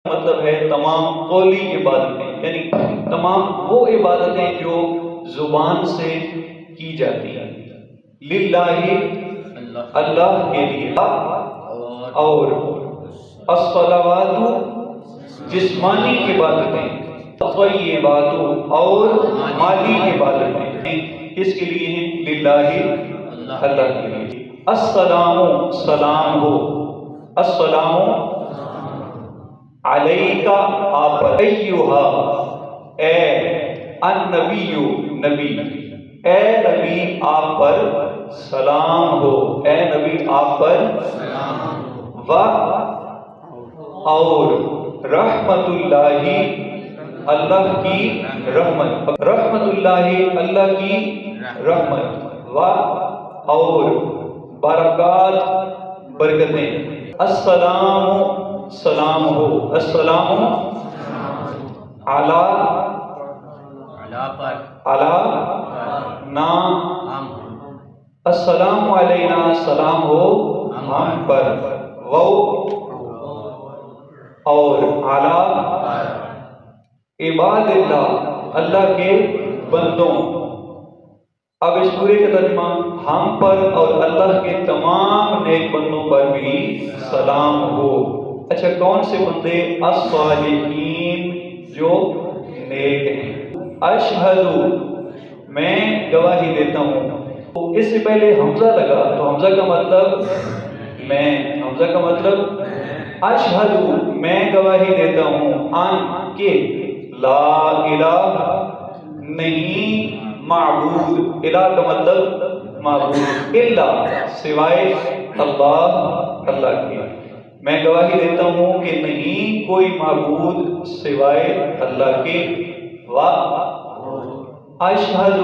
مطلب ہے تمام قولی عبادتیں، یعنی تمام وہ عبادتیں جو زبان سے کی جاتی ہیں، للہ اللہ کے لیے، اور الصلوات جسمانی عبادتیں، طیبات اور مالی عبادتیں کس کے لیے ہیں؟ للہ اللہ کے لیے۔ السلام سلام ہو، السلام علیکا آپ پر، ایہا اے النبی نبی، اے نبی آپ پر سلام ہو، اے نبی آپ پر و اور رحمت اللہ اللہ کی رحمت، رحمت اللہ اللہ کی رحمت و اور برکات برکتیں، السلام سلام ہو، السلام علی نا، السلام علینا سلام ہو ہم پر، اور علی عباد اللہ اللہ کے بندوں۔ اب اس پورے کا ترجمہ ہم پر اور اللہ کے تمام نیک بندوں پر بھی سلام ہو۔ اچھا کون سے بندے؟ الصالحین جو نیک ہیں۔ اشہد میں گواہی دیتا ہوں، اس سے پہلے حمزہ لگا تو حمزہ کا مطلب میں، حمزہ کا مطلب اشہد میں گواہی دیتا ہوں، ان کہ لا الہ نہیں معبود، الہ کا مطلب معبود، الا سوائے اللہ اللہ کے، میں گواہی دیتا ہوں کہ نہیں کوئی معبود سوائے اللہ کے، و اشہد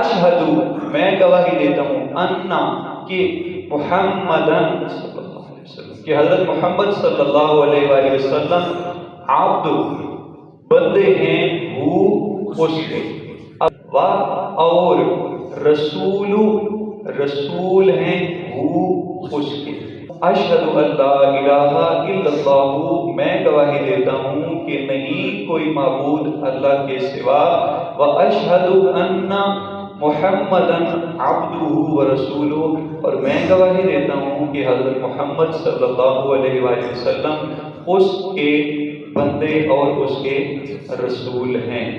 اشہد میں گواہی دیتا ہوں، انا کہ محمدن صلی اللہ علیہ وسلم، کہ حضرت محمد صلی اللہ علیہ وآلہ وسلم عبد بندے ہیں، وہ اس کے، و اور رسول رسول ہیں، وہ اس کے۔ اشہد ان لا الہ الا اللہ میں گواہی دیتا ہوں کہ نہیں کوئی معبود اللہ کے سوا، و اشہد ان محمدن عبدہ و رسولہ اور میں گواہی دیتا ہوں کہ حضرت محمد صلی اللہ علیہ وآلہ وسلم اس کے بندے اور اس کے رسول ہیں۔